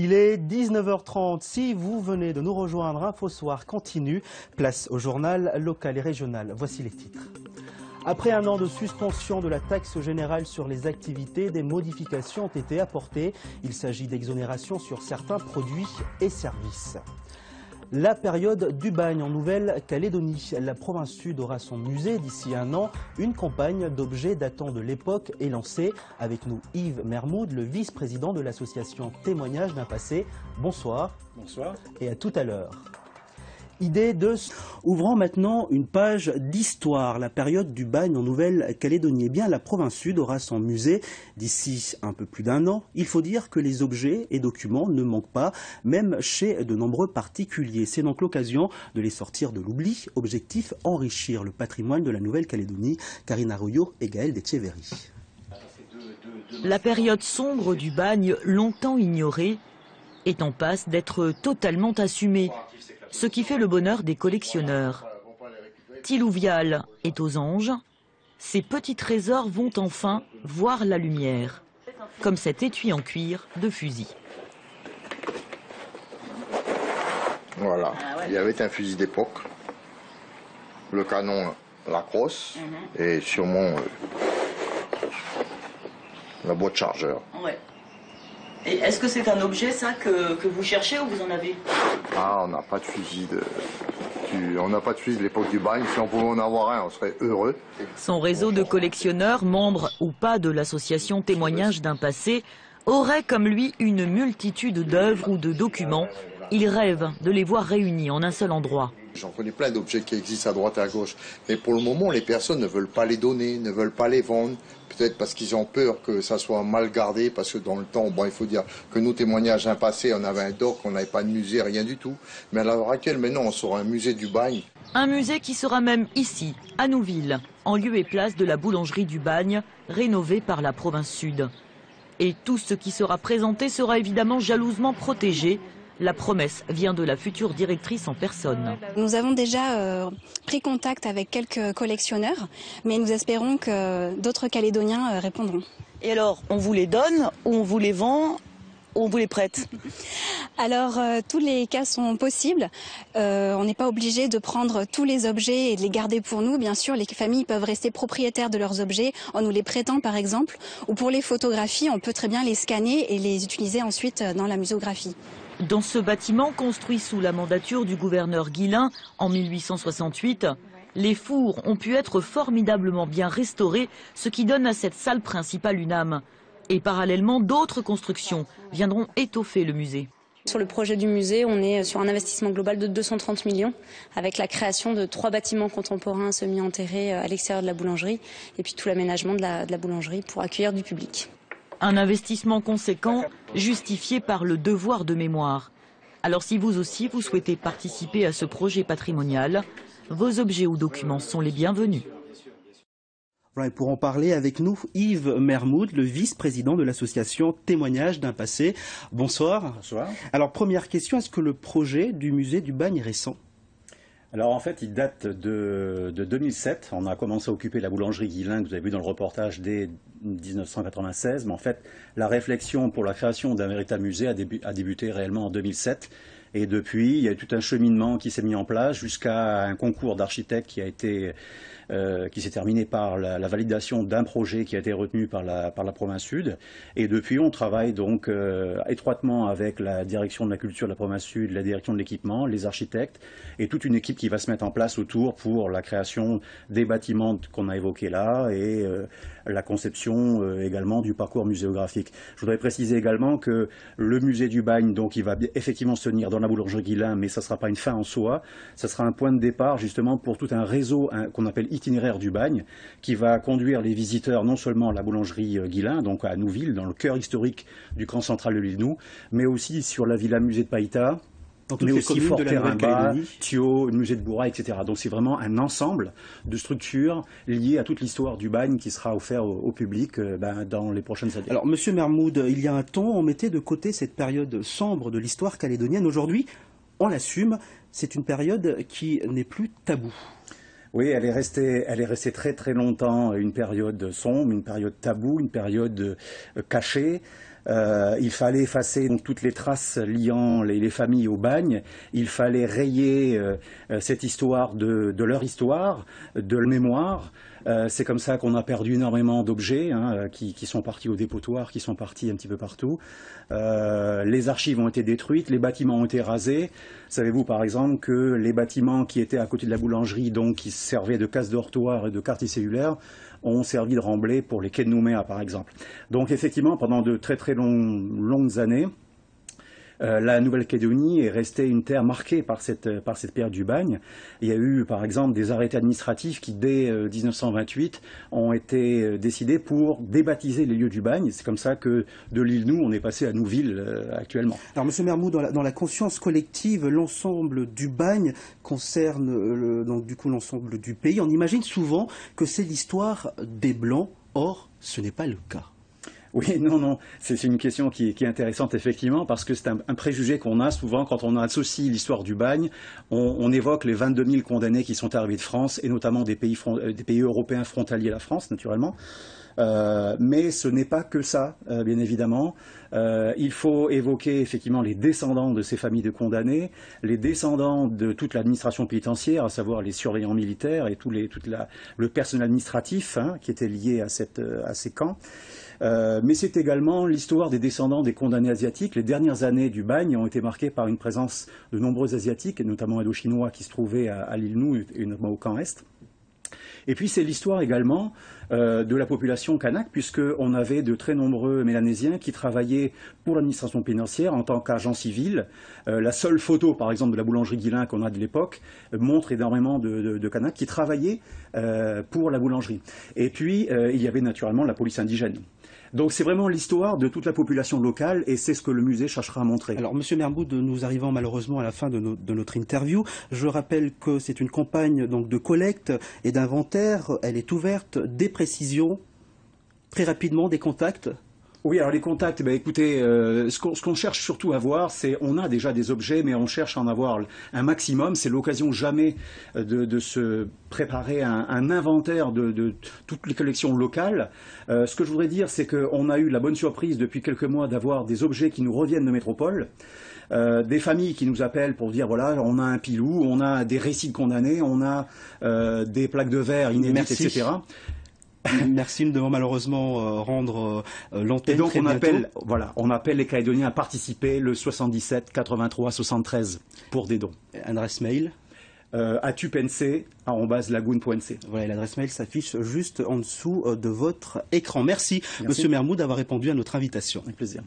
Il est 19h30. Si vous venez de nous rejoindre, InfoSoir continue. Place au journal local et régional. Voici les titres. Après un an de suspension de la taxe générale sur les activités, des modifications ont été apportées. Il s'agit d'exonérations sur certains produits et services. La période du bagne en Nouvelle-Calédonie. La province sud aura son musée d'ici un an. Une campagne d'objets datant de l'époque est lancée. Avec nous Yves Mermoud, le vice-président de l'association Témoignages d'un passé. Bonsoir. Bonsoir. Et à tout à l'heure. Idée de... Ouvrant maintenant une page d'histoire, la période du bagne en Nouvelle-Calédonie. Eh bien, la province sud aura son musée d'ici un peu plus d'un an. Il faut dire que les objets et documents ne manquent pas, même chez de nombreux particuliers. C'est donc l'occasion de les sortir de l'oubli. Objectif, enrichir le patrimoine de la Nouvelle-Calédonie. Karine Arroyo et Gaël Detcheverry. La période sombre du bagne, longtemps ignorée, est en passe d'être totalement assumée. Ce qui fait le bonheur des collectionneurs. Tilouvial est aux anges. Ces petits trésors vont enfin voir la lumière. Comme cet étui en cuir de fusil. Voilà, il y avait un fusil d'époque. Le canon, la crosse. Et sûrement la boîte chargeur. Ouais. Et est-ce que c'est un objet, ça, que vous cherchez ou vous en avez? Ah, on n'a pas de fusil on n'a pas de fusil de l'époque du bagne. Si on pouvait en avoir un, on serait heureux. Son réseau de collectionneurs, membres ou pas de l'association Témoignages d'un passé, aurait comme lui une multitude d'œuvres ou de documents. Il rêve de les voir réunis en un seul endroit. J'en connais plein d'objets qui existent à droite et à gauche. Mais pour le moment, les personnes ne veulent pas les donner, ne veulent pas les vendre. Peut-être parce qu'ils ont peur que ça soit mal gardé, parce que dans le temps, bon, il faut dire que nous, Témoignages d'un passé, on avait un doc, on n'avait pas de musée, rien du tout. Mais à l'heure actuelle, maintenant, on sera un musée du bagne. Un musée qui sera même ici, à Nouville, en lieu et place de la boulangerie du bagne, rénovée par la province sud. Et tout ce qui sera présenté sera évidemment jalousement protégé. La promesse vient de la future directrice en personne. Nous avons déjà pris contact avec quelques collectionneurs, mais nous espérons que d'autres Calédoniens répondront. Et alors, on vous les donne, ou on vous les vend, ou on vous les prête? Alors, tous les cas sont possibles. On n'est pas obligé de prendre tous les objets et de les garder pour nous. Bien sûr, les familles peuvent rester propriétaires de leurs objets en nous les prêtant, par exemple. Ou pour les photographies, on peut très bien les scanner et les utiliser ensuite dans la muséographie. Dans ce bâtiment construit sous la mandature du gouverneur Guillain en 1868, les fours ont pu être formidablement bien restaurés, ce qui donne à cette salle principale une âme. Et parallèlement, d'autres constructions viendront étoffer le musée. Sur le projet du musée, on est sur un investissement global de 230 millions, avec la création de 3 bâtiments contemporains semi-enterrés à l'extérieur de la boulangerie, et puis tout l'aménagement de la boulangerie pour accueillir du public. Un investissement conséquent, justifié par le devoir de mémoire. Alors si vous aussi, vous souhaitez participer à ce projet patrimonial, vos objets ou documents sont les bienvenus. Voilà, et pour en parler avec nous, Yves Mermoud, le vice-président de l'association Témoignages d'un passé. Bonsoir. Bonsoir. Alors première question, est-ce que le projet du musée du bagne est récent ? Alors en fait, il date de 2007. On a commencé à occuper la boulangerie Guillain, que vous avez vu dans le reportage, dès 1996. Mais en fait, la réflexion pour la création d'un véritable musée a débuté réellement en 2007. Et depuis, il y a eu tout un cheminement qui s'est mis en place jusqu'à un concours d'architectes qui s'est terminé par la validation d'un projet qui a été retenu par la province sud. Et depuis, on travaille donc étroitement avec la direction de la culture de la province sud, la direction de l'équipement, les architectes et toute une équipe qui va se mettre en place autour pour la création des bâtiments qu'on a évoqués là et la conception également du parcours muséographique. Je voudrais préciser également que le musée du bagne, donc, il va effectivement se tenir dans la boulangerie Guillain, mais ça ne sera pas une fin en soi. Ça sera un point de départ justement pour tout un réseau qu'on appelle itinéraire du bagne, qui va conduire les visiteurs non seulement à la boulangerie Guillain, donc à Nouville, dans le cœur historique du camp central de l'île Nou, mais aussi sur la villa musée de Païta, mais aussi Fort Terrain-Bas, Thio, le musée de Bourra, etc. Donc c'est vraiment un ensemble de structures liées à toute l'histoire du bagne qui sera offert au public dans les prochaines années. Alors Monsieur Mermoud, il y a un temps, on mettait de côté cette période sombre de l'histoire calédonienne. Aujourd'hui, on l'assume, c'est une période qui n'est plus taboue. Oui, elle est restée très très longtemps une période sombre, une période taboue, une période cachée. Il fallait effacer donc toutes les traces liant les familles au bagne. Il fallait rayer cette histoire de leur histoire, de leur mémoire. C'est comme ça qu'on a perdu énormément d'objets qui sont partis au dépotoir, qui sont partis un petit peu partout. Les archives ont été détruites, les bâtiments ont été rasés. Savez-vous par exemple que les bâtiments qui étaient à côté de la boulangerie, donc qui servaient de case dortoir et de quartier cellulaire, ont servi de remblai pour les quais de Nouméa par exemple. Donc effectivement, pendant de très très longues années, la Nouvelle-Calédonie est restée une terre marquée par cette période du bagne. Il y a eu, par exemple, des arrêtés administratifs qui, dès 1928, ont été décidés pour débaptiser les lieux du bagne. C'est comme ça que de l'île Nou, on est passé à Nouville actuellement. Alors, Monsieur Mermoud, dans la conscience collective, l'ensemble du bagne concerne donc du coup l'ensemble du pays. On imagine souvent que c'est l'histoire des Blancs. Or, ce n'est pas le cas. Oui, non, c'est une question qui est intéressante effectivement parce que c'est un préjugé qu'on a souvent quand on associe l'histoire du bagne, on évoque les 22 000 condamnés qui sont arrivés de France et notamment des pays européens frontaliers à la France naturellement. Mais ce n'est pas que ça, bien évidemment. Il faut évoquer effectivement les descendants de ces familles de condamnés, les descendants de toute l'administration pénitentiaire, à savoir les surveillants militaires et tout le personnel administratif qui était lié à ces camps. Mais c'est également l'histoire des descendants des condamnés asiatiques. Les dernières années du bagne ont été marquées par une présence de nombreux Asiatiques, et notamment Indochinois, qui se trouvaient à l'île Nou et notamment au camp Est. Et puis c'est l'histoire également de la population kanak, puisqu'on avait de très nombreux Mélanésiens qui travaillaient pour l'administration pénitentiaire en tant qu'agents civils. La seule photo, par exemple, de la boulangerie Guillain qu'on a de l'époque montre énormément de kanak qui travaillaient pour la boulangerie. Et puis il y avait naturellement la police indigène. Donc c'est vraiment l'histoire de toute la population locale et c'est ce que le musée cherchera à montrer. Alors Monsieur Mermoud, nous arrivons malheureusement à la fin de notre interview. Je rappelle que c'est une campagne donc de collecte et d'inventaire. Elle est ouverte, des précisions, très rapidement, des contacts. Oui, alors les contacts, écoutez, ce qu'on cherche surtout à voir, c'est on a déjà des objets, mais on cherche à en avoir un maximum. C'est l'occasion jamais de se préparer un inventaire de toutes les collections locales. Ce que je voudrais dire, c'est qu'on a eu la bonne surprise depuis quelques mois d'avoir des objets qui nous reviennent de métropole. Des familles qui nous appellent pour dire voilà, on a un pilou, on a des récits de condamnés, on a des plaques de verre inédites, etc. Merci, nous devons malheureusement rendre l'antenne. Et donc on appelle les Calédoniens à participer le 77 83 73 pour des dons. Adresse mail @tupenc@lagoon.nc. Voilà, l'adresse mail s'affiche juste en dessous de votre écran. Merci. Monsieur Mermoud d'avoir répondu à notre invitation. Avec plaisir.